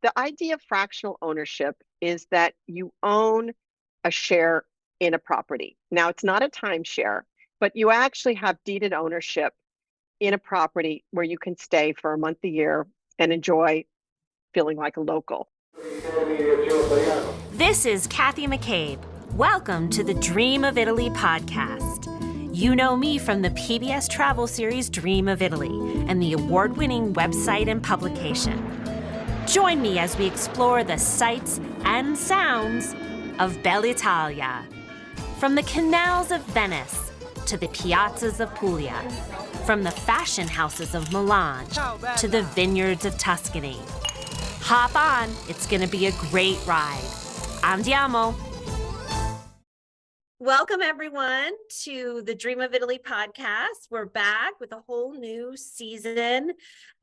The idea of fractional ownership is that you own a share in a property. Now, it's not a timeshare, but you actually have deeded ownership in a property where you can stay for a month a year and enjoy feeling like a local. This is Kathy McCabe. Welcome to the Dream of Italy podcast. You know me from the PBS travel series Dream of Italy and the award-winning website and publication. Join me as we explore the sights and sounds of Bella Italia. From the canals of Venice to the piazzas of Puglia, from the fashion houses of Milan to the vineyards of Tuscany. Hop on, it's gonna be a great ride. Andiamo! Welcome everyone to the Dream of Italy podcast. We're back with a whole new season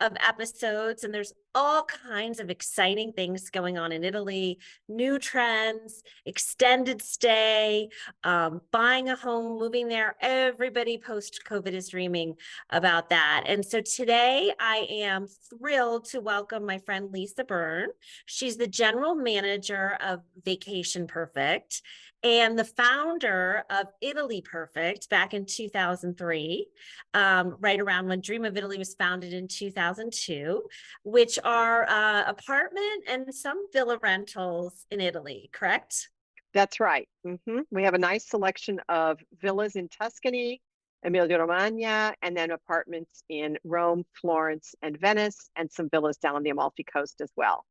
of episodes, and there's all kinds of exciting things going on in Italy, new trends, extended stay, buying a home, moving there. Everybody post-COVID is dreaming about that. And so today I am thrilled to welcome my friend Lisa Byrne. She's the general manager of Vacation Perfect and the founder of Italy Perfect back in 2003, right around when Dream of Italy was founded in 2002, which are apartment and some villa rentals in Italy, correct? That's right. We have a nice selection of villas in Tuscany, Emilia-Romagna, and then apartments in Rome, Florence, and Venice, and some villas down on the Amalfi Coast as well.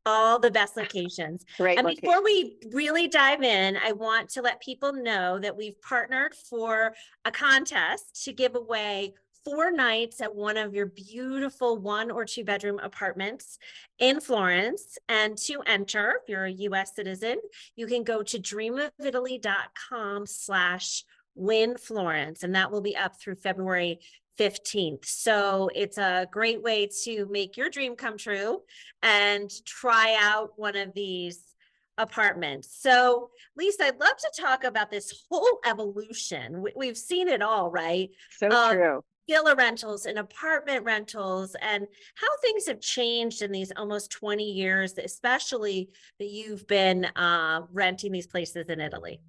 All the best locations. Great and location. Before we really dive in, I want to let people know that we've partnered for a contest to give away 4 nights at one of your beautiful 1 or 2 bedroom apartments in Florence. And to enter, if you're a US citizen, you can go to dreamofitaly.com/win Florence, and that will be up through February 15th. So it's a great way to make your dream come true and try out one of these apartments. So Lisa, I'd love to talk about this whole evolution. We've seen it all, right? So true. Villa rentals and apartment rentals and how things have changed in these almost 20 years, especially that you've been renting these places in Italy.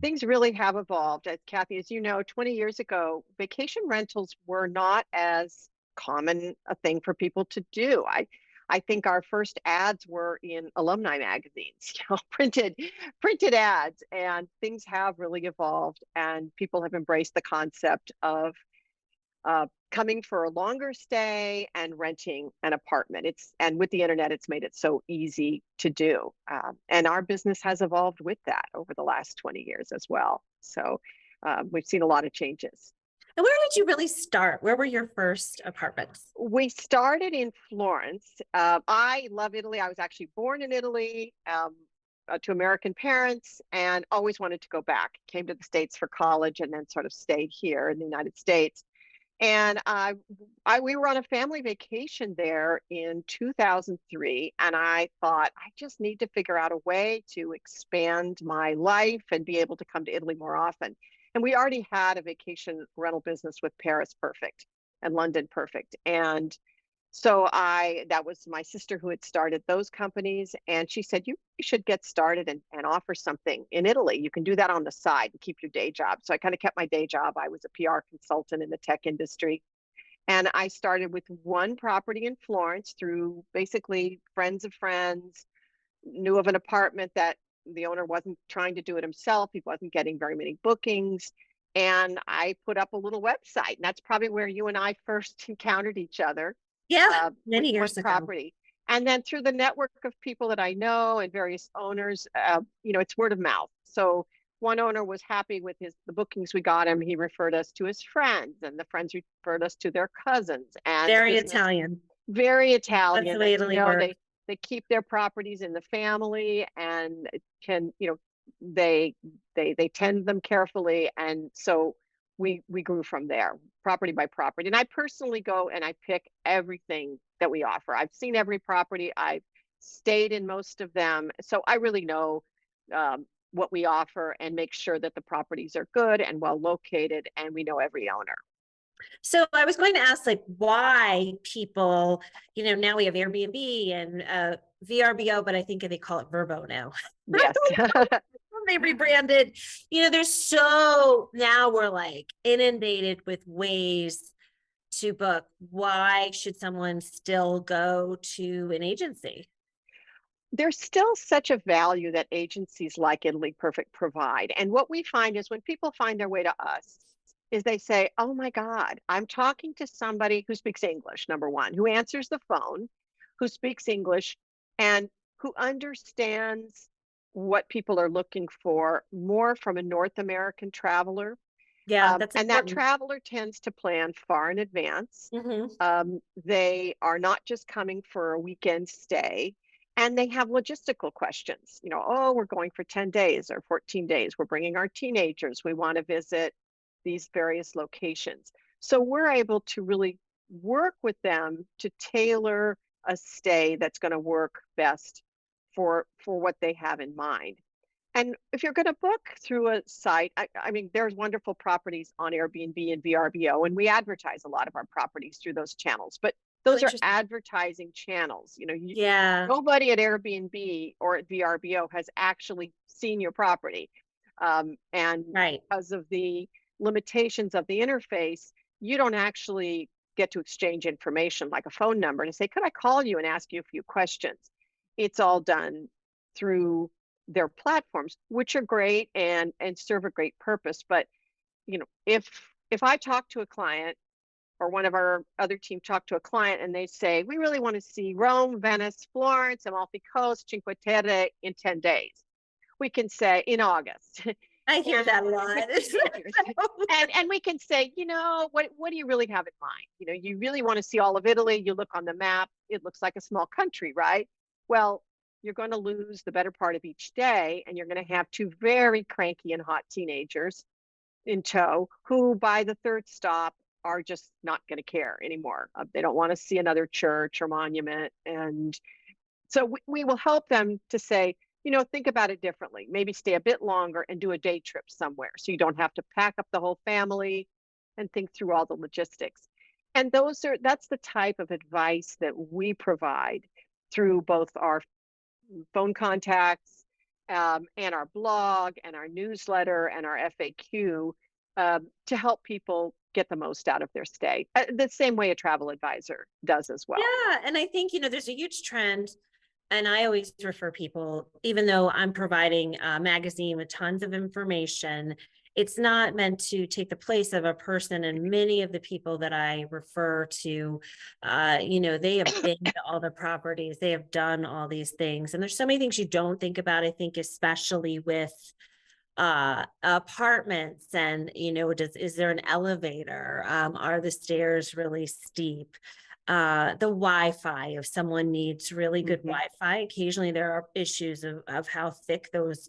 Things really have evolved. As Kathy, as you know, 20 years ago, vacation rentals were not as common a thing for people to do. I think our first ads were in alumni magazines, printed ads, and things have really evolved, and people have embraced the concept of coming for a longer stay and renting an apartment. And with the internet, it's made it so easy to do. And our business has evolved with that over the last 20 years as well. So we've seen a lot of changes. And where did you really start? Where were your first apartments? We started in Florence. I love Italy. I was actually born in Italy to American parents and always wanted to go back. Came to the States for college and then sort of stayed here in the United States. And we were on a family vacation there in 2003, and I thought, I just need to figure out a way to expand my life and be able to come to Italy more often. And we already had a vacation rental business with Paris Perfect and London Perfect. And so that was my sister who had started those companies. And she said, you should get started and offer something in Italy. You can do that on the side and keep your day job. So I kind of kept my day job. I was a PR consultant in the tech industry. And I started with 1 property in Florence through basically friends of friends, knew of an apartment that the owner wasn't trying to do it himself. He wasn't getting very many bookings. And I put up a little website. And that's probably where you and I first encountered each other. Yeah, many years with ago. property. And then through the network of people that I know and various owners, it's word of mouth. So one owner was happy with the bookings we got him. He referred us to his friends, and the friends referred us to their cousins. And very Italian. Very Italian. That's the way Italy works. They keep their properties in the family and can, they tend them carefully. And so we grew from there, property by property. And I personally go and I pick everything that we offer. I've seen every property. I've stayed in most of them. So I really know what we offer and make sure that the properties are good and well located, and we know every owner. So I was going to ask, like, why people, now we have Airbnb and VRBO, but I think they call it Verbo now. Yes. They rebranded. There's so now we're like inundated with ways to book. Why should someone still go to an agency? There's still such a value that agencies like Italy Perfect provide. And what we find is when people find their way to us, is they say, oh my God, I'm talking to somebody who speaks English, number one, who answers the phone, who speaks English, and who understands what people are looking for more from a North American traveler. Yeah, that's And that important. traveler tends to plan far in advance. Hmm. They are not just coming for a weekend stay, and they have logistical questions. Oh, we're going for 10 days or 14 days. We're bringing our teenagers. We want to visit these various locations. So we're able to really work with them to tailor a stay that's going to work best for what they have in mind. And if you're going to book through a site, I mean, there's wonderful properties on Airbnb and VRBO, and we advertise a lot of our properties through those channels. But Oh, those are interesting. advertising channels. Yeah, Nobody at Airbnb or at VRBO has actually seen your property. And right. because of the limitations of the interface, you don't actually get to exchange information like a phone number to say, could I call you and ask you a few questions? It's all done through their platforms, which are great and serve a great purpose. But if I talk to a client or one of our other team talk to a client and they say, we really want to see Rome, Venice, Florence, Amalfi Coast, Cinque Terre in 10 days. We can say in August. I hear that a lot. and we can say, what do you really have in mind? You really want to see all of Italy. You look on the map, it looks like a small country, right? Well, you're going to lose the better part of each day, and you're going to have two very cranky and hot teenagers in tow who by the third stop are just not going to care anymore. They don't want to see another church or monument. And so we will help them to say, think about it differently. Maybe stay a bit longer and do a day trip somewhere so you don't have to pack up the whole family and think through all the logistics. And that's the type of advice that we provide through both our phone contacts and our blog and our newsletter and our FAQ to help people get the most out of their stay, the same way a travel advisor does as well. Yeah, and I think, there's a huge trend, and I always refer people, even though I'm providing a magazine with tons of information, it's not meant to take the place of a person. And many of the people that I refer to, they have been to all the properties, they have done all these things. And there's so many things you don't think about, I think, especially with apartments. And is there an elevator? Are the stairs really steep? The Wi-Fi, if someone needs really good Wi-Fi, occasionally there are issues of how thick those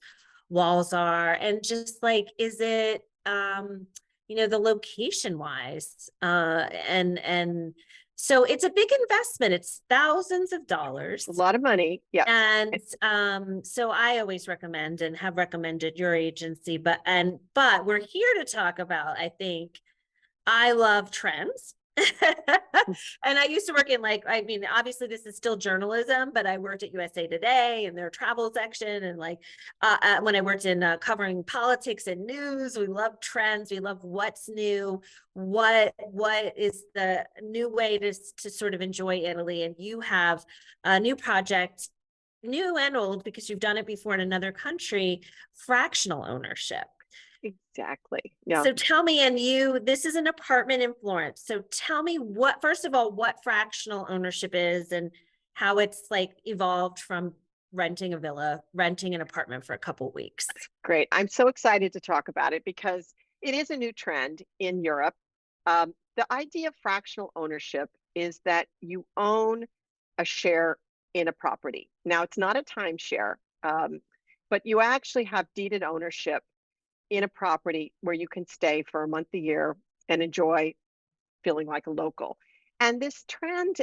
walls are. And just like, is it the location wise, and so it's a big investment. It's thousands of dollars. A lot of money. Yeah. And so I always recommend and have recommended your agency, but we're here to talk about, I think, I love trends. And I used to work in obviously this is still journalism, but I worked at USA Today in their travel section. And when I worked in covering politics and news, we love trends. We love what's new, what is the new way to sort of enjoy Italy. And you have a new project, new and old, because you've done it before in another country, fractional ownership. Exactly. Yeah. So tell me, and this is an apartment in Florence. So tell me first of all, what fractional ownership is and how it's evolved from renting a villa, renting an apartment for a couple of weeks. Great. I'm so excited to talk about it because it is a new trend in Europe. The idea of fractional ownership is that you own a share in a property. Now, it's not a timeshare, but you actually have deeded ownership in a property where you can stay for a month a year and enjoy feeling like a local. And this trend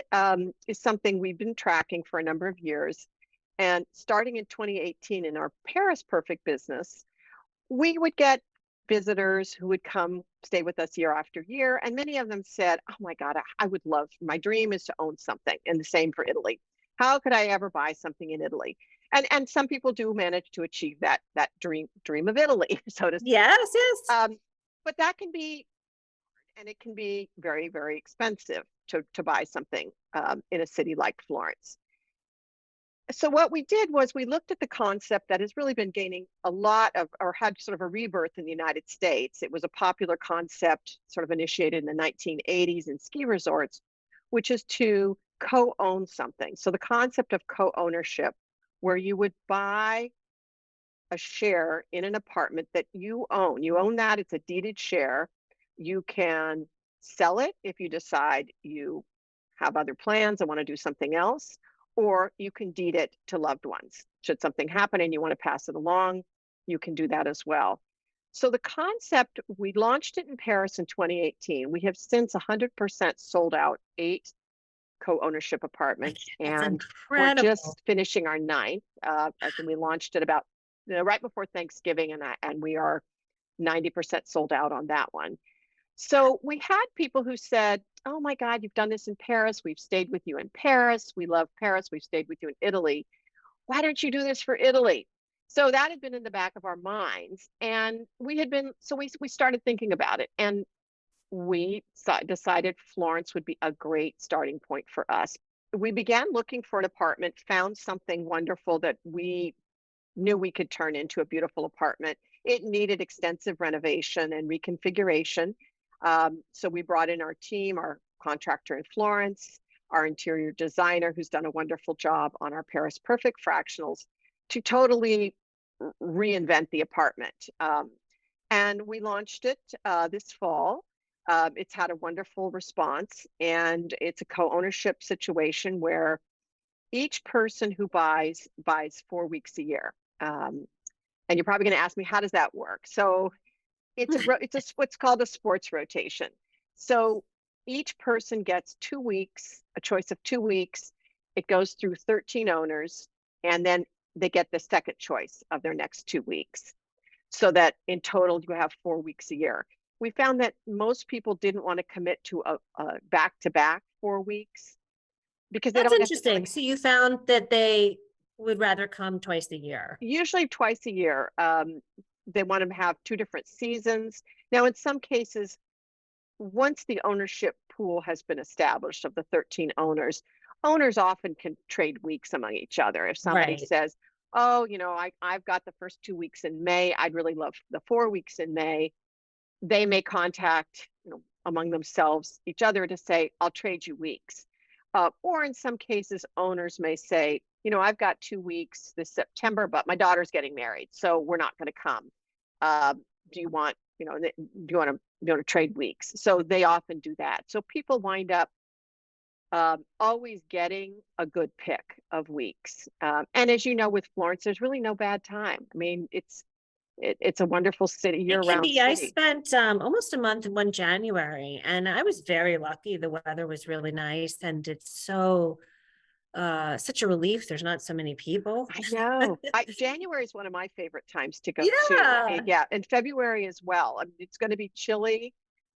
is something we've been tracking for a number of years. And starting in 2018 in our Paris Perfect business, we would get visitors who would come stay with us year after year. And many of them said, oh my God, I would love, my dream is to own something. And the same for Italy. How could I ever buy something in Italy? And some people do manage to achieve that dream of Italy, so to speak. Yes, yes. But that can be, and it can be very, very expensive to buy something in a city like Florence. So what we did was we looked at the concept that has really been gaining a lot of, or had sort of a rebirth in the United States. It was a popular concept sort of initiated in the 1980s in ski resorts, which is to co-own something. So the concept of co-ownership, where you would buy a share in an apartment that you own that, it's a deeded share. You can sell it if you decide you have other plans and want to do something else, or you can deed it to loved ones. Should something happen and you want to pass it along, you can do that as well. So the concept, we launched it in Paris in 2018. We have since 100% sold out 8 co-ownership apartments, That's and we're incredible. just finishing our 9th. I think we launched it about right before Thanksgiving, and we are 90% sold out on that one. So we had people who said, oh my God, you've done this in Paris. We've stayed with you in Paris. We love Paris. We've stayed with you in Italy. Why don't you do this for Italy? So that had been in the back of our minds. And we started thinking about it. And we decided Florence would be a great starting point for us. We began looking for an apartment, found something wonderful that we knew we could turn into a beautiful apartment. It needed extensive renovation and reconfiguration. So we brought in our team, our contractor in Florence, our interior designer, who's done a wonderful job on our Paris Perfect fractionals, to totally reinvent the apartment. And we launched it this fall. It's had a wonderful response, and it's a co-ownership situation where each person who buys 4 weeks a year. And you're probably going to ask me, how does that work? So it's what's called a sports rotation. So each person gets 2 weeks, a choice of 2 weeks. It goes through 13 owners, and then they get the second choice of their next 2 weeks. So that in total, you have 4 weeks a year. We found that most people didn't want to commit to a back-to-back 4 weeks because they That's don't interesting. So you found that they would rather come twice a year. Usually twice a year. They want to have 2 different seasons. Now, in some cases, once the ownership pool has been established of the 13 owners often can trade weeks among each other. If somebody says, oh, I've got the first 2 weeks in May, I'd really love the 4 weeks in May, they may contact, among themselves, each other to say, I'll trade you weeks. Or in some cases, owners may say, I've got 2 weeks this September, but my daughter's getting married, so we're not going to come. Do you want to trade weeks? So they often do that. So people wind up always getting a good pick of weeks. And as you know, with Florence, there's really no bad time. I mean, it's a wonderful city, year-round city. I spent almost a month in one January, and I was very lucky. The weather was really nice, and it's so such a relief. There's not so many people. I know. January is one of my favorite times to go to. Yeah, and February as well. I mean, it's going to be chilly.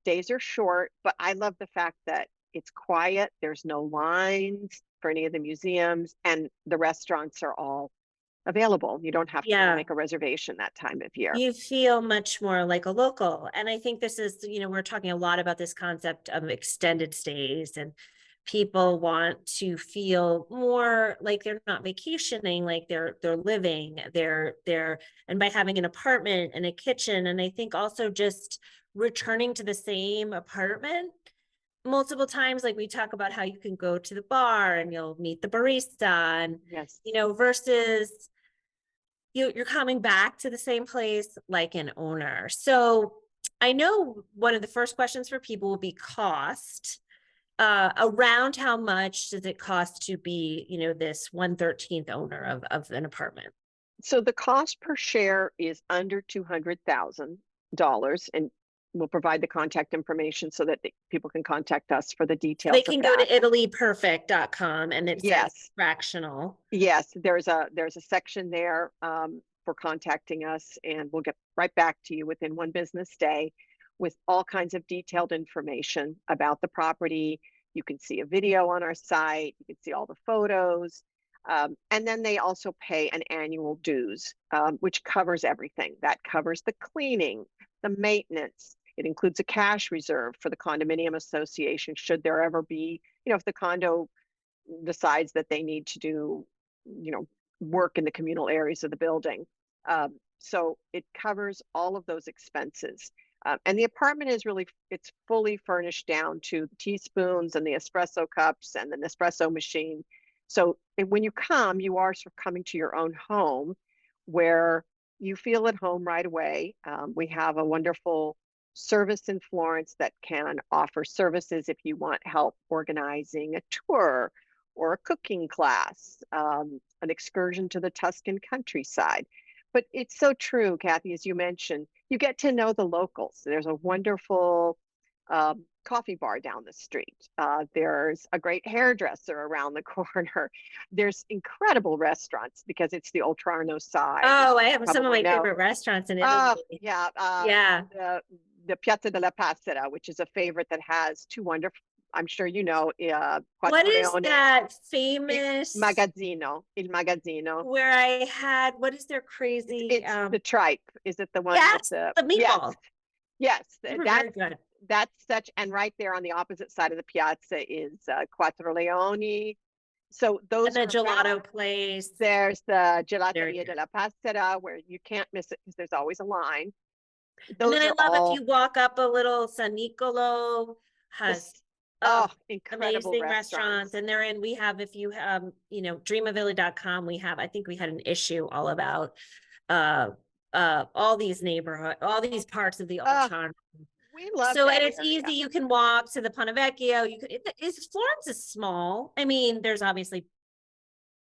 Days are short, but I love the fact that it's quiet. There's no lines for any of the museums, and the restaurants are all available. You don't have to make a reservation that time of year. You feel much more like a local. And I think this is, we're talking a lot about this concept of extended stays, and people want to feel more like they're not vacationing, like they're living, and by having an apartment and a kitchen. And I think also just returning to the same apartment multiple times, like we talk about how you can go to the bar and you'll meet the barista, and versus you're coming back to the same place like an owner. So I know one of the first questions for people will be cost. Around how much does it cost to be, this 1/13th owner of an apartment? So the cost per share is under $200,000, and we'll provide the contact information so that people can contact us for the details. They can go to italyperfect.com and it says fractional. Yes, there's a section there for contacting us, and we'll get right back to you within one business day with all kinds of detailed information about the property. You can see a video on our site, you can see all the photos. And then they also pay an annual dues, which covers everything. That covers the cleaning, the maintenance. It includes a cash reserve for the condominium association should there ever be, if the condo decides that they need to do, work in the communal areas of the building. So it covers all of those expenses. And the apartment it's fully furnished down to the teaspoons and the espresso cups and the Nespresso machine. So when you come, you are sort of coming to your own home where you feel at home right away. We have a wonderful service in Florence that can offer services if you want help organizing a tour or a cooking class, an excursion to the Tuscan countryside. But it's so true, Kathy, as you mentioned, you get to know the locals. There's a wonderful coffee bar down the street. There's a great hairdresser around the corner. There's incredible restaurants because it's the Oltrarno side. Oh, I have some of my favorite restaurants in Italy. Yeah. Yeah. The Piazza della Passera, which is a favorite that has two wonderful, I'm sure you know, what is that famous Il Magazzino. Where I had, what is their crazy? It's the tripe. Is it the one? Yes, the meatball. Yes, very good. That's such, and right there on the opposite side of the piazza is Quattro Leoni. So those and the gelato place. There's the Gelateria della Passera where you can't miss it because there's always a line. And then I love if you walk up a little, San Nicolo has incredible amazing restaurants. And we have, if you have, dreamavilla.com, I think we had an issue all about all these neighborhoods, all these parts of the Oltrarno. We love so, and it's easy. You can walk to the Ponte Vecchio. Florence is small. I mean, there's obviously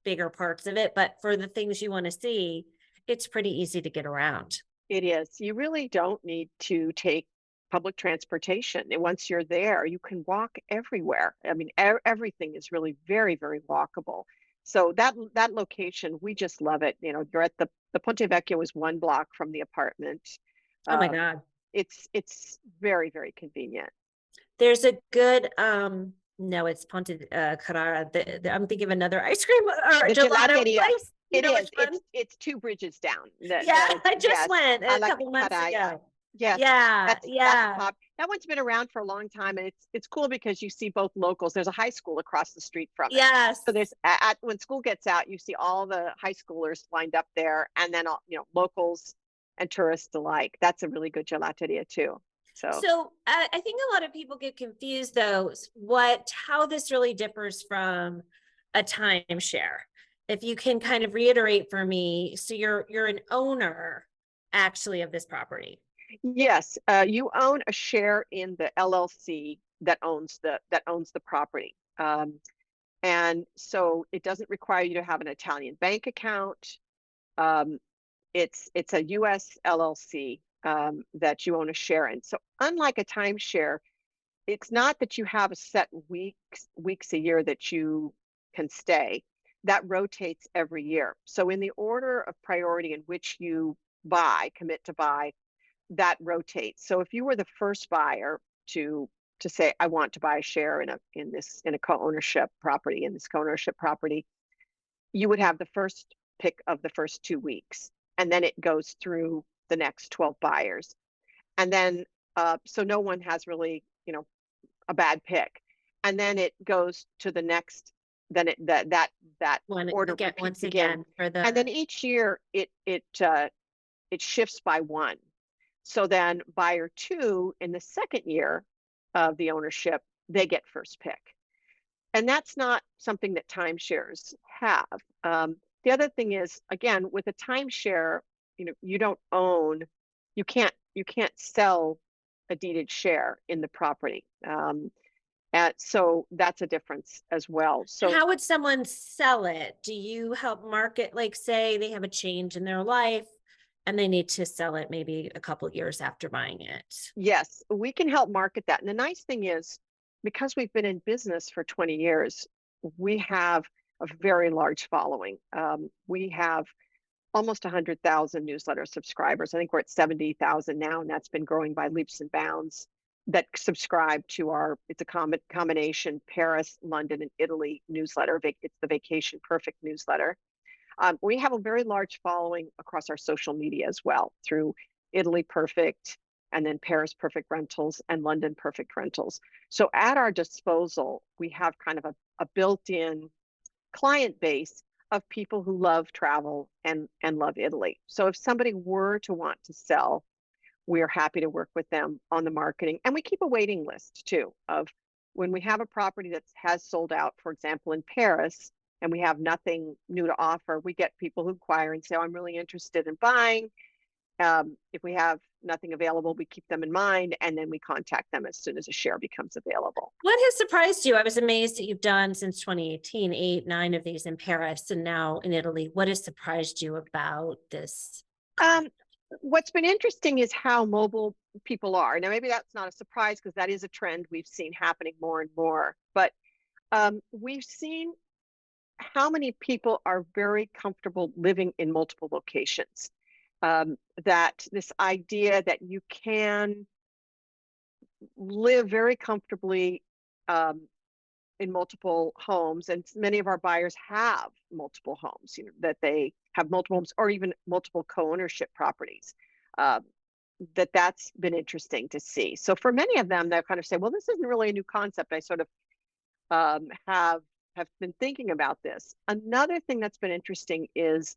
bigger parts of it, but for the things you want to see, it's pretty easy to get around. It is. You really don't need to take public transportation. And once you're there, you can walk everywhere. I mean, everything is really very, very walkable. So that location, we just love it. You're at the Ponte Vecchio is 1 block from the apartment. Oh my God. It's very, very convenient. There's a good no, it's Ponte Carrara. I'm thinking of another ice cream or gelato place. It is. It's 2 bridges down. I just went a couple months ago. Yes. That's that one's been around for a long time, and it's cool because you see both locals. There's a high school across the street from it. Yes. So there's when school gets out, you see all the high schoolers lined up there, and then locals and tourists alike. That's a really good gelateria too. So I think a lot of people get confused though, how this really differs from a timeshare. If you can kind of reiterate for me, so you're an owner actually of this property. Yes, you own a share in the LLC that owns the property, and so it doesn't require you to have an Italian bank account. It's a U.S. LLC that you own a share in. So unlike a timeshare, it's not that you have a set weeks a year that you can stay. That rotates every year. So in the order of priority in which you commit to buy, that rotates. So if you were the first buyer to say, I want to buy a share in a co-ownership property, you would have the first pick of the first 2 weeks, and then it goes through the next 12 buyers, and then so no one has really a bad pick, and then it goes to the next. Then that order once again and then each year it shifts by 1. So then buyer 2 in the second year of the ownership, they get first pick. And that's not something that timeshares have. The other thing is, again, with a timeshare, you don't own, you can't sell a deeded share in the property. And so that's a difference as well. So how would someone sell it? Do you help market, like say they have a change in their life and they need to sell it maybe a couple of years after buying it? Yes, we can help market that. And the nice thing is, because we've been in business for 20 years, we have a very large following. We have almost 100,000 newsletter subscribers. I think we're at 70,000 now, and that's been growing by leaps and bounds, that subscribe to our, it's a combination Paris, London, and Italy newsletter. It's the Vacation Perfect newsletter. We have a very large following across our social media as well, through Italy Perfect, and then Paris Perfect Rentals, and London Perfect Rentals. So at our disposal, we have kind of a built-in client base of people who love travel and love Italy. So if somebody were to want to sell, we're happy to work with them on the marketing. And we keep a waiting list too, of when we have a property that has sold out, for example, in Paris, and we have nothing new to offer, we get people who inquire and say, oh, I'm really interested in buying. If we have nothing available, we keep them in mind, and then we contact them as soon as a share becomes available. What has surprised you? I was amazed that you've done since 2018, 9 of these in Paris and now in Italy. What has surprised you about this? What's been interesting is how mobile people are. Now, maybe that's not a surprise because that is a trend we've seen happening more and more. But we've seen how many people are very comfortable living in multiple locations. That this idea that you can live very comfortably in multiple homes, and many of our buyers have multiple homes, that they have multiple homes or even multiple co-ownership properties. That's been interesting to see. So for many of them, they kind of say, well, this isn't really a new concept. I sort of have been thinking about this. Another thing that's been interesting is,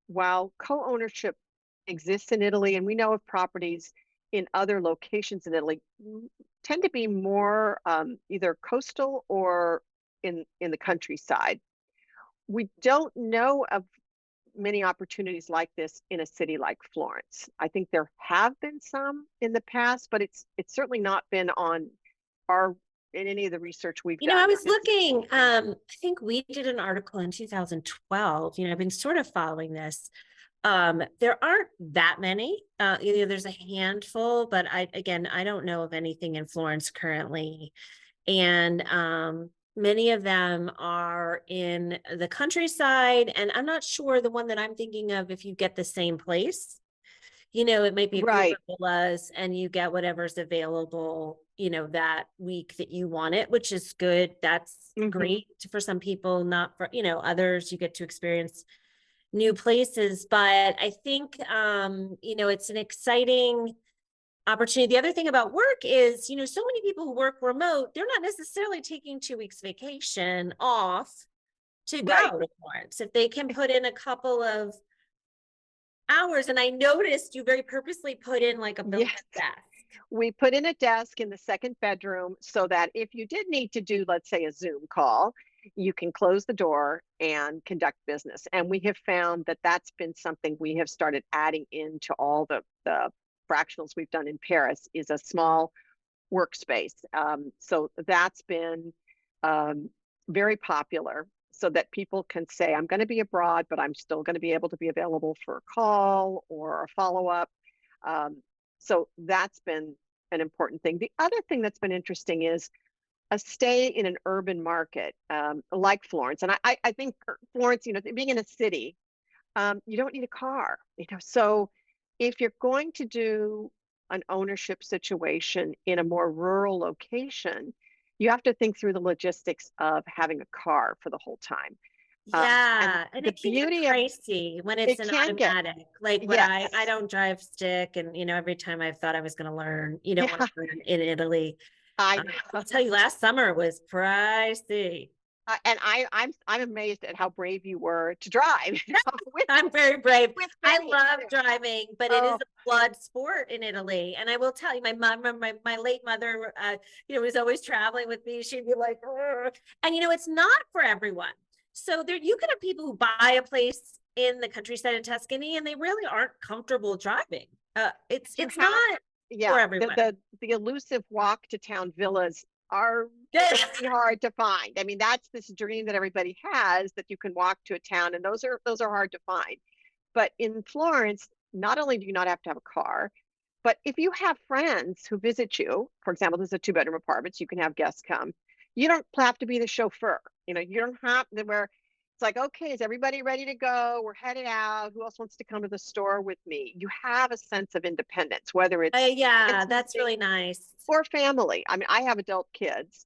while co-ownership exists in Italy, and we know of properties in other locations in Italy, tend to be more either coastal or in the countryside. We don't know of many opportunities like this in a city like Florence. I think there have been some in the past, but it's certainly not been on in any of the research we've done. I was looking, I think we did an article in 2012. I've been sort of following this. There aren't that many. There's a handful, but I don't know of anything in Florence currently. And many of them are in the countryside, and I'm not sure the one that I'm thinking of, if you get the same place, it might be a group of villas and you get whatever's available, that week that you want it, which is good. That's great for some people, not for, others. You get to experience new places, but I think, it's an exciting opportunity. The other thing about work is, so many people who work remote, they're not necessarily taking 2 weeks vacation off to go to Florence. If they can put in a couple of hours, and I noticed you very purposely put in like a built-in desk. We put in a desk in the second bedroom so that if you did need to do, let's say, a Zoom call, you can close the door and conduct business. And we have found that that's been something we have started adding into all the fractionals we've done in Paris, is a small workspace. So that's been very popular, so that people can say, I'm going to be abroad, but I'm still going to be able to be available for a call or a follow-up. So that's been an important thing. The other thing that's been interesting is a stay in an urban market like Florence. And I think Florence, being in a city, you don't need a car, so if you're going to do an ownership situation in a more rural location, you have to think through the logistics of having a car for the whole time. And it can get pricey when it's an automatic. Like when I don't drive stick, and every time I thought I was going to learn, when I learned in Italy, I'll tell you, last summer was pricey. And I'm amazed at how brave you were to drive. I'm very brave. I love driving, but it is a blood sport in Italy. And I will tell you, my mom, my late mother, was always traveling with me. She'd be like, ugh. And it's not for everyone. So you could have people who buy a place in the countryside in Tuscany, and they really aren't comfortable driving. It's not for everyone. The elusive walk to town villas are very hard to find. I mean, that's this dream that everybody has, that you can walk to a town, and those are hard to find. But in Florence, not only do you not have to have a car, but if you have friends who visit you, for example, there's a 2-bedroom apartment, so you can have guests come. You don't have to be the chauffeur. You don't have to, where It's like, okay, is everybody ready to go? We're headed out. Who else wants to come to the store with me? You have a sense of independence, whether it's Yeah, kids that's really nice. or family. I mean, I have adult kids.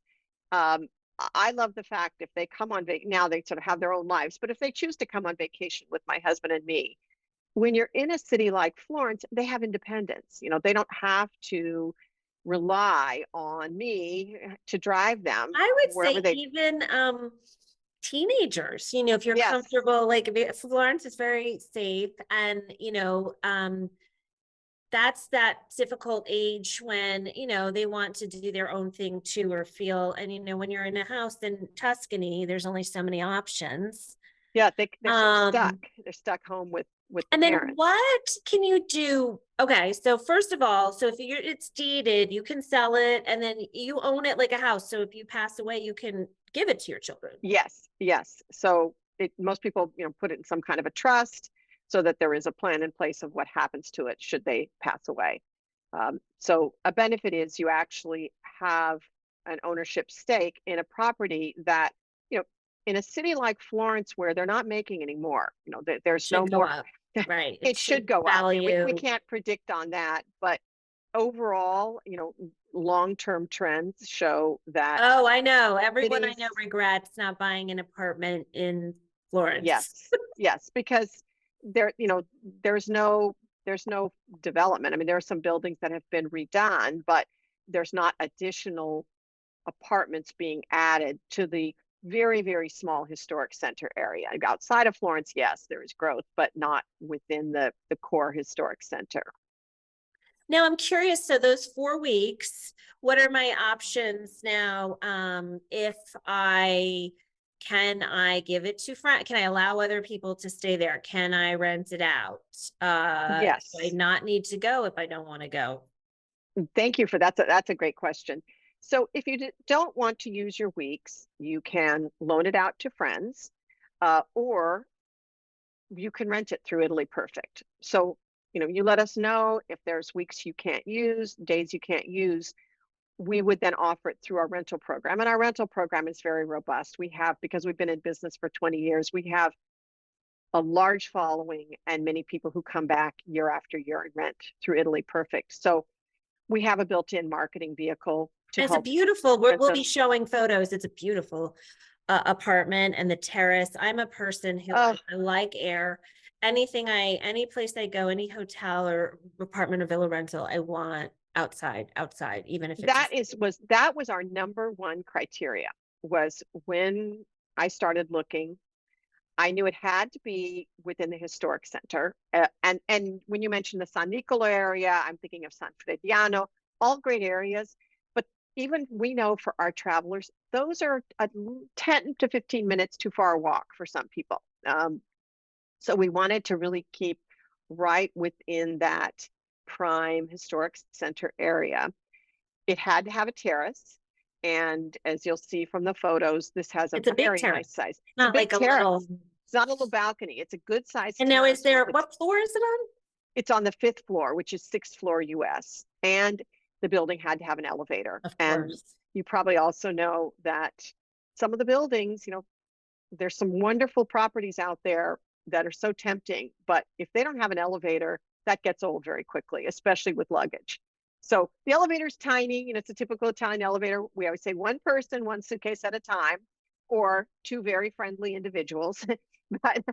Um, I love the fact if they come on now they sort of have their own lives, but if they choose to come on vacation with my husband and me, when you're in a city like Florence, they have independence. They don't have to rely on me to drive them I would wherever say they. even teenagers, if you're Yes, comfortable, like Florence is very safe, and that's that difficult age when they want to do their own thing too, or feel, and when you're in a house in Tuscany, there's only so many options. yeah, they're sort of stuck. Um, They're stuck home with the and then parents. what can you do? Okay, so first of all, so if it's deeded, you can sell it, and then you own it like a house. So if you pass away, you can give it to your children. Yes, yes. So most people, put it in some kind of a trust so that there is a plan in place of what happens to it should they pass away. So a benefit is you actually have an ownership stake in a property that, in a city like Florence where they're not making any more, there's no Should go more. up, right? It should go up. We Value. can't predict on that, but overall, long-term trends show that Oh, I know. Everyone I cities. know regrets not buying an apartment in Florence. Yes, yes, because there, there's no development. I mean, there are some buildings that have been redone, but there's not additional apartments being added to the very, very small historic center area. Outside of Florence, yes, there is growth, but not within the core historic center. Now I'm curious, so those 4 weeks, what are my options now? If can I give it to friends? Can I allow other people to stay there? Can I rent it out? Do I Yes, not need to go if I don't want to go? thank you for that's a great question. So if you don't want to use your weeks, you can loan it out to friends, or you can rent it through Italy Perfect. So, you let us know if there's weeks you can't use, days you can't use. We would then offer it through our rental program. And our rental program is very robust. Because we've been in business for 20 years, we have a large following and many people who come back year after year and rent through Italy Perfect. So we have a built-in marketing vehicle to It's a help. beautiful, we'll be showing photos. It's a beautiful apartment, and the terrace. I'm a person who I like air. Any place I go, any hotel or apartment or villa rental, I want outside, even if it's that was our number one criteria. Was when I started looking, I knew it had to be within the historic center. And when you mentioned the San Nicolo area, I'm thinking of San Frediano, all great areas. But even we know for our travelers, those are a 10 to 15 minutes too far a walk for some people. So we wanted to really keep right within that prime historic center area. It had to have a terrace. And as you'll see from the photos, this has a big very terrace. nice size. It's a Not big like a terrace. little. It's not a little balcony. It's a good size And now, terrace. what floor is it on? It's on the 5th floor, which is 6th floor US. And the building had to have an elevator. Of And course. you probably also know that some of the buildings, there's some wonderful properties out there that are so tempting, but if they don't have an elevator, that gets old very quickly, especially with luggage. So the elevator's tiny, it's a typical Italian elevator. We always say one person, one suitcase at a time, or two very friendly individuals. But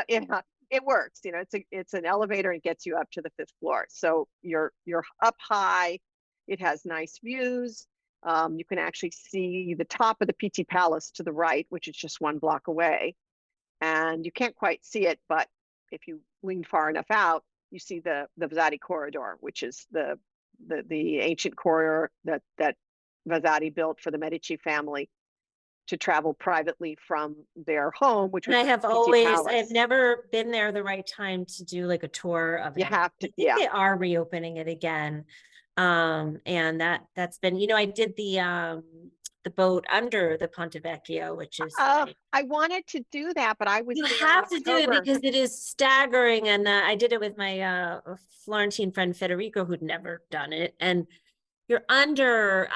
it works. It's an elevator and gets you up to the 5th floor. So you're up high. It has nice views. You can actually see the top of the Pitti Palace to the right, which is just 1 block away. And you can't quite see it, but if you lean far enough out, you see the Vasari corridor, which is the ancient corridor that Vasari built for the Medici family to travel privately from their home, which was And Palace. I have never been there the right time to do like a tour of it. You have to, I think they are reopening it again. And that's been, I did the boat under the Ponte Vecchio, which is I wanted to do that, but I was you there have in to do it October. because it is staggering. And I did it with my Florentine friend Federico, who'd never done it. And you're under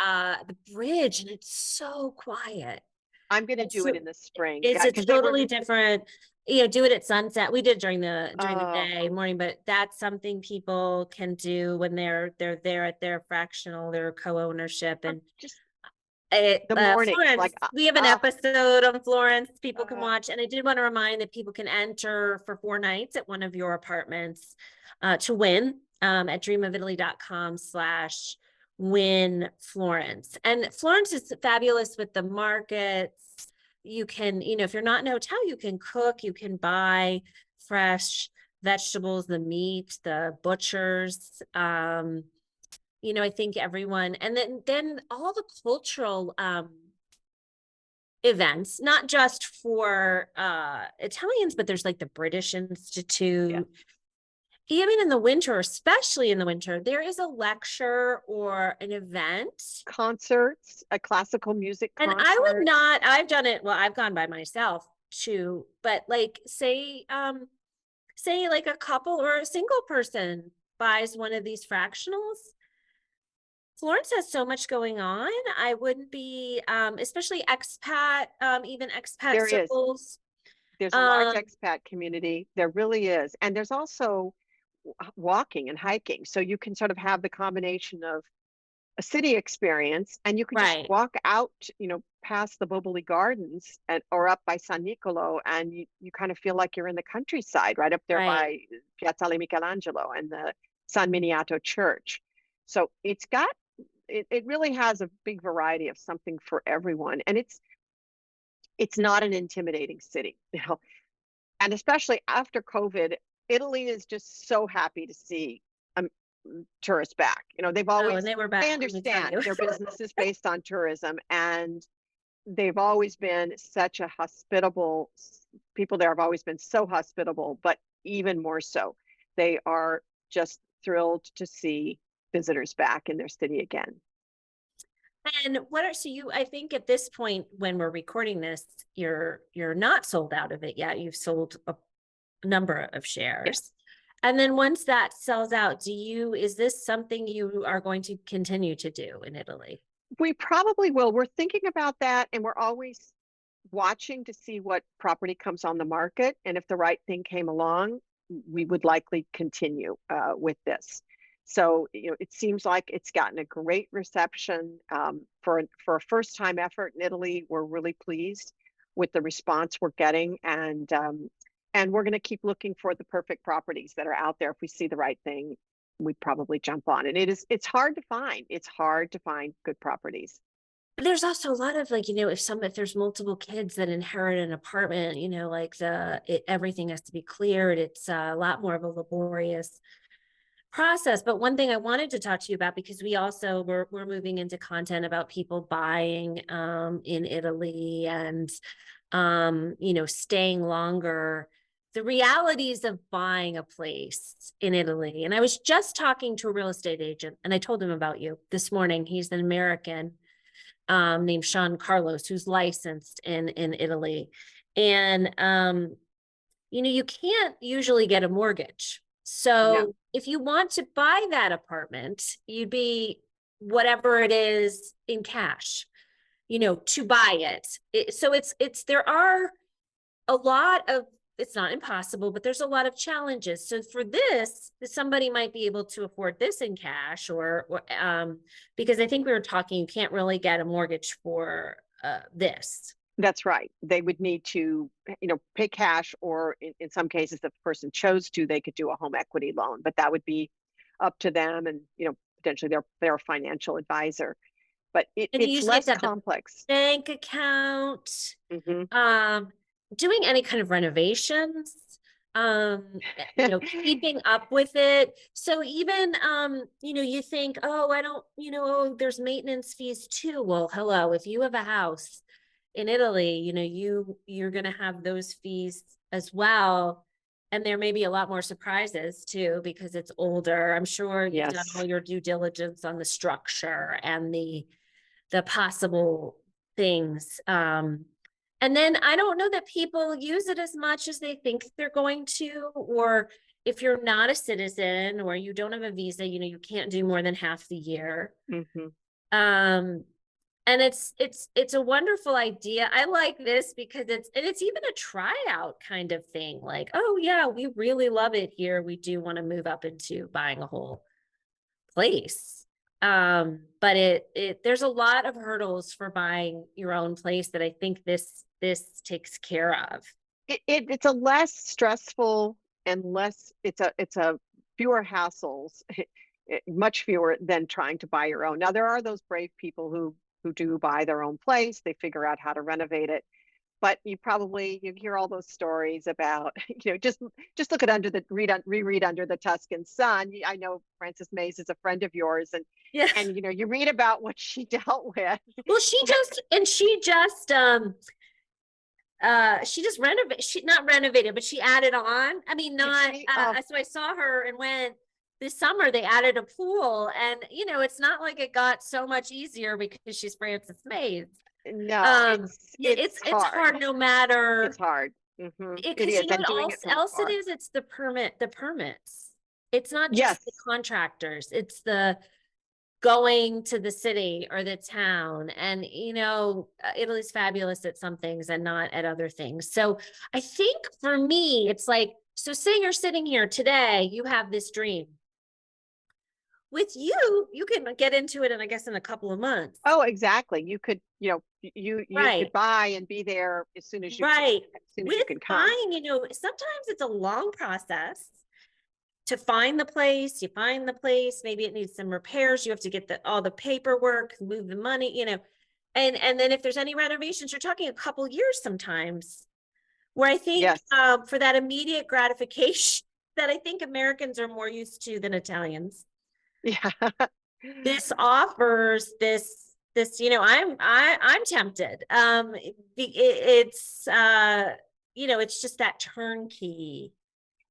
the bridge and it's so quiet. I'm going to do it in the spring. It's Yeah, a because they were. totally different, do it at sunset. We did during the Oh, day, morning, but that's something people can do when they're there at their fractional, their co-ownership. And just it, the mornings, Florence, like, we have an uh, episode on Florence people can uh, watch. And I did want to remind that people can enter for 4 nights at one of your apartments to win at dreamofitaly.com/win Florence. And Florence is fabulous with the markets. You can, if you're not in a hotel, you can cook, you can buy fresh vegetables, the meat, the butchers. I think everyone, and then all the cultural events, not just for Italians, but there's like the British yeah, Institute. Even in the winter, especially in the winter, there is a lecture or an event. concerts, a classical music And I would concert. not, I've done it, well, I've gone by myself too, but like say like a couple or a single person buys one of these fractionals. Florence has so much going on. I wouldn't be, especially expat, even expat There is. circles. There's a large Um, expat community. There really is. And there's also walking and hiking. So you can sort of have the combination of a city experience, and you can just right, walk out, past the Boboli Gardens or up by San Nicolo, and you kind of feel like you're in the countryside, right up there right. by Piazzale Michelangelo and the San Miniato Church. So it really has a big variety of something for everyone, and it's not an intimidating city, and especially after COVID, Italy is just so happy to see um, tourists back. They've Oh, and always, they were they back, let me tell understand you. their business is based on tourism, and they've always been such a hospitable people there have always been so hospitable, but even more so, they are just thrilled to see visitors back in their city again. And so I think at this point when we're recording this, you're not sold out of it yet. You've sold a number of Yeah, shares. And then once that sells out, is this something you are going to continue to do in Italy? we probably will. We're thinking about that, and we're always watching to see what property comes on the market. And if the right thing came along, we would likely continue with this. So, it seems like it's gotten a great reception for a first time effort in Italy. We're really pleased with the response we're getting, and we're going to keep looking for the perfect properties that are out there. If we see the right thing, we'd probably jump on it. It's hard to find. It's hard to find good properties. There's also a lot of like, if there's multiple kids that inherit an apartment, like everything has to be cleared. It's a lot more of a laborious process. But one thing I wanted to talk to you about, because we're moving into content about people buying in Italy and staying longer, the realities of buying a place in Italy. And I was just talking to a real estate agent, and I told him about you this morning. He's an American named Sean Carlos, who's licensed in Italy. And you can't usually get a mortgage. No, So if you want to buy that apartment, you'd be whatever it is in cash, to buy it. So there are a lot of, it's not impossible, but there's a lot of challenges. So for this, somebody might be able to afford this in cash or because I think we were talking, you can't really get a mortgage for this. that's right. They would need to, pay cash, or in some cases, if the person chose to, they could do a home equity loan, but that would be up to them, and potentially their financial advisor. But And you it's usually have less to have the complex. bank account, Hmm. doing any kind of renovations, keeping up with it. So even, you think, oh, I don't, oh, there's maintenance fees too. Well, hello, if you have a house in Italy, you're going to have those fees as well. And there may be a lot more surprises too, because it's older. I'm sure you've done all Yes, your due diligence on the structure and the possible things. And then I don't know that people use it as much as they think they're going to, or if you're not a citizen or you don't have a visa, you can't do more than half the year. hmm Um, And it's a wonderful idea. I like this because it's even a tryout kind of thing. Like, oh yeah, we really love it here. We do want to move up into buying a whole place. But there's a lot of hurdles for buying your own place that I think this takes care of. It's a less stressful and less, it's a fewer hassles, much fewer than trying to buy your own. Now there are those brave people who do buy their own place, they figure out how to renovate it. But you hear all those stories about, just look at reread Under the Tuscan Sun. I know Frances Mays is a friend of yours, and Yeah. you read about what she dealt with. Well, she just not renovated, but she added on. I mean, not so I saw her and went this summer, they added a pool, and it's not like it got so much easier because she's Frances Mays. No, it's hard no matter. It's hard. Mm-hmm. Because what else it is, it's the permits. It's not just the contractors, it's the going to the city or the town. And Italy's fabulous at some things and not at other things. So I think for me, it's like, so say you're sitting here today, you have this dream. With you can get into it, and I guess in a couple of months. Oh, exactly. You could, you could buy and be there as soon as you can, as soon as you can come. Buying, sometimes it's a long process to find the place. You find the place, maybe it needs some repairs. You have to get all the paperwork, move the money, and then if there's any renovations, you're talking a couple years sometimes. Where I think for that immediate gratification that I think Americans are more used to than Italians. Yeah. This offers this, I'm tempted. It's it's just that turnkey.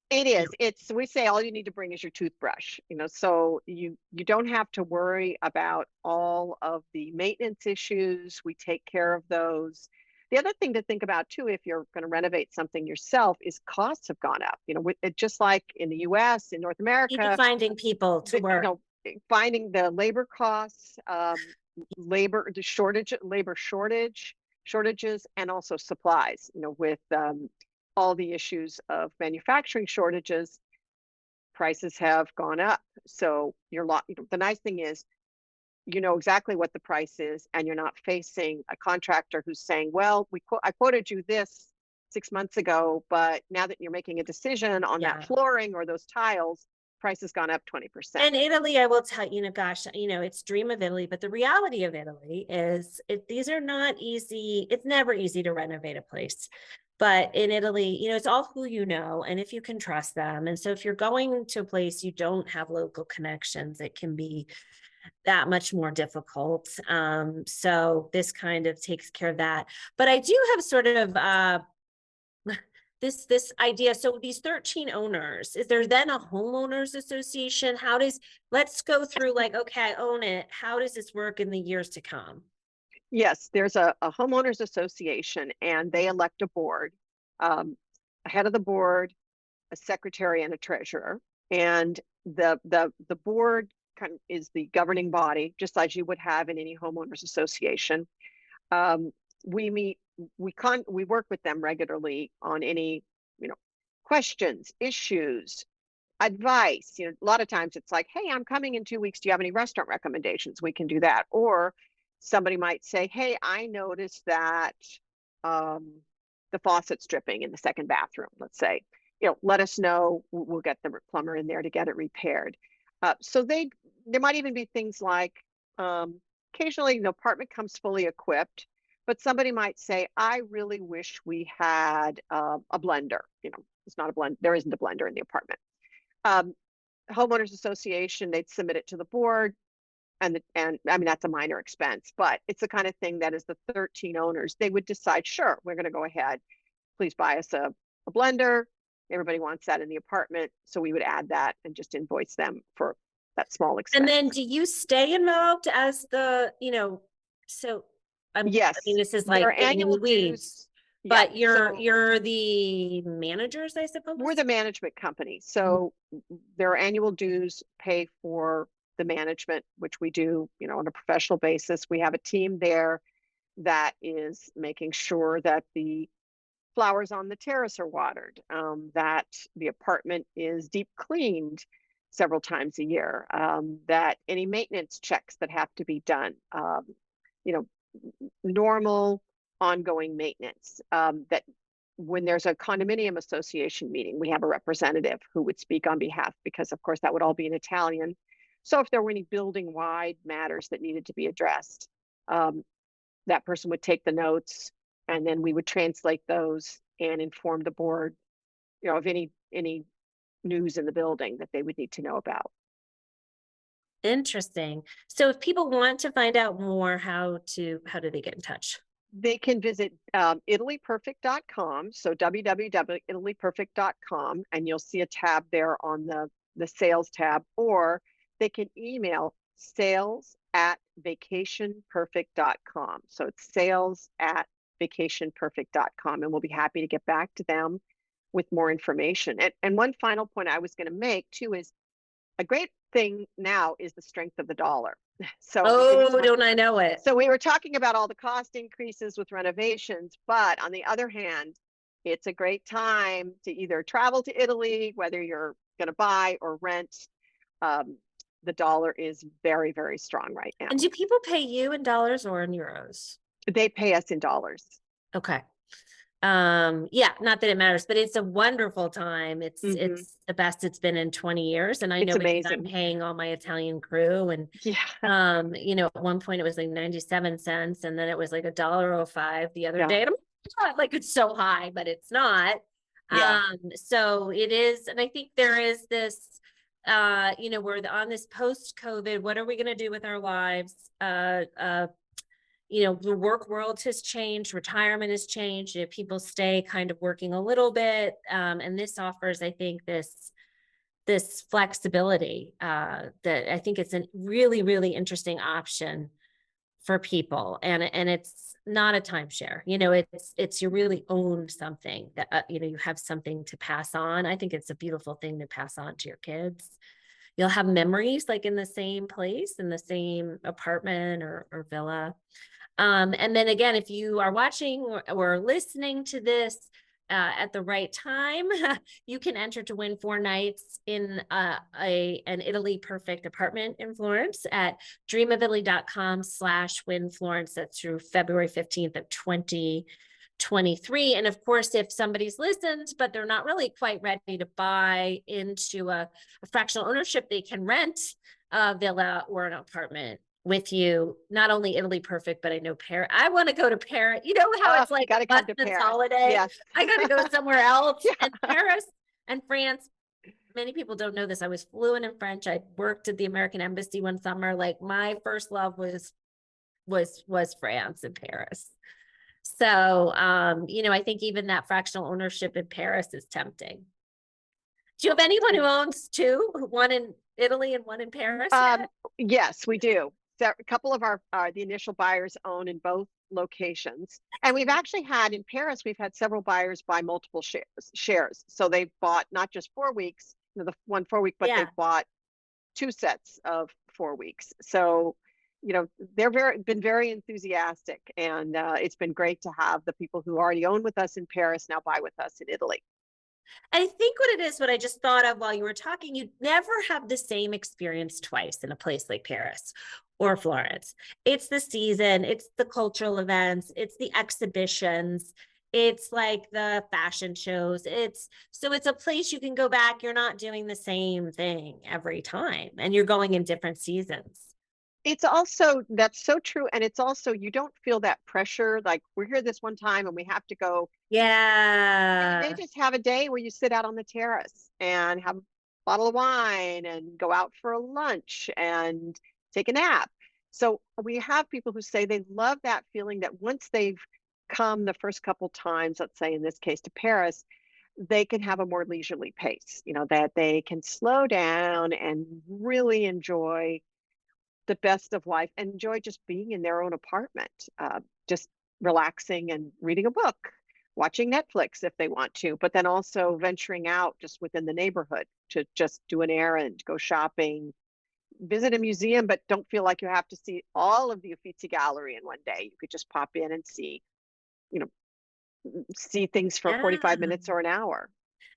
It is. We say all you need to bring is your toothbrush, so you don't have to worry about all of the maintenance issues. We take care of those. The other thing to think about too, if you're going to renovate something yourself, is costs have gone up. Just like in the U.S., in North America, finding people to work, finding the labor costs, labor shortages, and also supplies. With all the issues of manufacturing shortages, prices have gone up. So the nice thing is, exactly what the price is, and you're not facing a contractor who's saying, well, I quoted you this 6 months ago, but now that you're making a decision on that flooring or those tiles, price has gone up 20%. And Italy, I will tell you, gosh, it's dream of Italy, but the reality of Italy is these are not easy. It's never easy to renovate a place. But in Italy, it's all who you know, and if you can trust them. And so if you're going to a place you don't have local connections, it can be that much more difficult. So this kind of takes care of that. But I do have sort of this idea. So these 13 owners, is there then a homeowners association? Let's go through like, okay, I own it. How does this work in the years to come? Yes, there's a homeowners association, and they elect a board, a head of the board, a secretary, and a treasurer. And the board is the governing body, just as you would have in any homeowners association. We work with them regularly on any, questions, issues, advice. A lot of times it's like, hey, I'm coming in 2 weeks. Do you have any restaurant recommendations? We can do that. Or somebody might say, hey, I noticed that the faucet's dripping in the second bathroom, let's say. Let us know. We'll get the plumber in there to get it repaired. So there might even be things like occasionally the apartment comes fully equipped, but somebody might say, I really wish we had a blender. It's not a blender. There isn't a blender in the apartment. Homeowners association, they'd submit it to the board. And I mean, that's a minor expense, but it's the kind of thing that is the 13 owners, they would decide, sure, we're going to go ahead. Please buy us a blender. Everybody wants that in the apartment. So we would add that and just invoice them for that small expense. And then do you stay involved as so yes, I mean, this is like annual dues. But you're the managers, I suppose? We're the management company. So their annual dues pay for the management, which we do, on a professional basis. We have a team there that is making sure that the flowers on the terrace are watered, that the apartment is deep cleaned several times a year, that any maintenance checks that have to be done, you know, normal ongoing maintenance, that when there's a condominium association meeting, we have a representative who would speak on behalf, because of course that would all be in Italian. So if there were any building wide matters that needed to be addressed, that person would take the notes, and then we would translate those and inform the board, of any news in the building that they would need to know about. Interesting. So if people want to find out more, how do they get in touch? They can visit italyperfect.com. So www.italyperfect.com, and you'll see a tab there on the sales tab, or they can email sales@vacationperfect.com. So it's sales@vacationperfect.com, and we'll be happy to get back to them with more information. And one final point I was going to make too is a great thing now is the strength of the dollar. So don't I know it? So we were talking about all the cost increases with renovations, but on the other hand, it's a great time to either travel to Italy, whether you're going to buy or rent. The dollar is very, very strong right now. And do people pay you in dollars or in euros? They pay us in dollars. Okay. Yeah, not that it matters, but it's a wonderful time. It's the best it's been in 20 years. And I know because I'm paying all my Italian crew, and at one point it was like 97 cents, and then it was like $1.05 the other day. And I'm like, it's so high, but it's not. So it is, and I think there is this we're on this post-COVID, what are we going to do with our lives? The work world has changed, retirement has changed, people stay kind of working a little bit. And this offers, I think, this flexibility that I think it's a really, really interesting option for people. And it's not a timeshare, it's you really own something that, you have something to pass on. I think it's a beautiful thing to pass on to your kids. You'll have memories like in the same place, in the same apartment or villa. And then again, if you are watching or listening to this at the right time, you can enter to win 4 nights in an Italy Perfect apartment in Florence at dreamofitaly.com/win Florence. That's through February 15th of 2023. And of course, if somebody's listened, but they're not really quite ready to buy into a fractional ownership, they can rent a villa or an apartment with you. Not only Italy Perfect, but I know Paris. I want to go to Paris. You know how it's like a holiday. Yes. I got to go somewhere else. And Paris and France. Many people don't know this. I was fluent in French. I worked at the American Embassy one summer. Like my first love was France and Paris. So, I think even that fractional ownership in Paris is tempting. Do you have anyone who owns 2, one in Italy and one in Paris? Yes, we do. So a couple of the initial buyers own in both locations. And we've actually had in Paris, we've had several buyers buy multiple shares. So they've bought not just 4 weeks, the one 4 week, but they've bought 2 sets of 4 weeks. So, they're been very enthusiastic, and it's been great to have the people who already own with us in Paris now buy with us in Italy. I think what it is, what I just thought of while you were talking, you never have the same experience twice in a place like Paris or Florence. It's the season, it's the cultural events, it's the exhibitions, it's like the fashion shows. It's a place you can go back. You're not doing the same thing every time, and you're going in different seasons. It's also, that's so true. And it's also, you don't feel that pressure. Like, we're here this one time and we have to go. Yeah. They just have a day where you sit out on the terrace and have a bottle of wine and go out for a lunch and take a nap. So we have people who say they love that feeling that once they've come the first couple times, let's say in this case to Paris, they can have a more leisurely pace, that they can slow down and really enjoy the best of life and enjoy just being in their own apartment, just relaxing and reading a book, watching Netflix if they want to, but then also venturing out just within the neighborhood to just do an errand, go shopping, visit a museum, but don't feel like you have to see all of the Uffizi Gallery in one day. You could just pop in and see, you know, see things for 45 Yeah. minutes or an hour.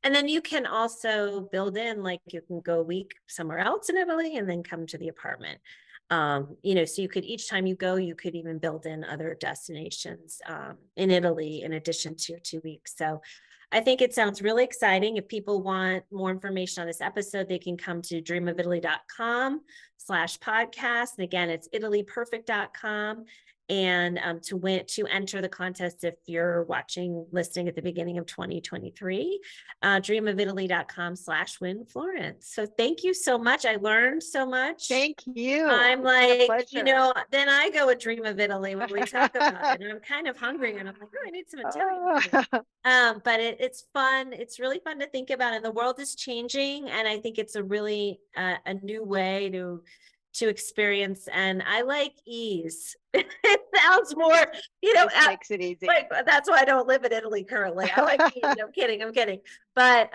And then you can also build in, like you can go a week somewhere else in Italy and then come to the apartment. You know, so you could, each time you go, you could even build in other destinations in Italy in addition to your 2 weeks. So I think it sounds really exciting. If people want more information on this episode, they can come to dreamofitaly.com/podcast. And again, it's italyperfect.com. And to enter the contest, if you're listening at the beginning of 2023, dreamofitaly.com/win Florence. So thank you so much. I learned so much. Thank you. I'm It's like, been a pleasure. then I go a Dream of Italy when we talk about it. And I'm kind of hungry and I'm like, oh, I need some Italian food. But it's fun. It's really fun to think about. And the world is changing. And I think it's a really a new way to experience. And I like ease. It sounds more, It makes it easy. like, that's why I don't live in Italy currently. I like ease. I'm kidding. But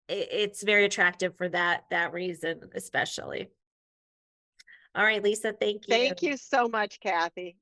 it's very attractive for that reason, especially. All right, Lisa, thank you. Thank you so much, Kathy.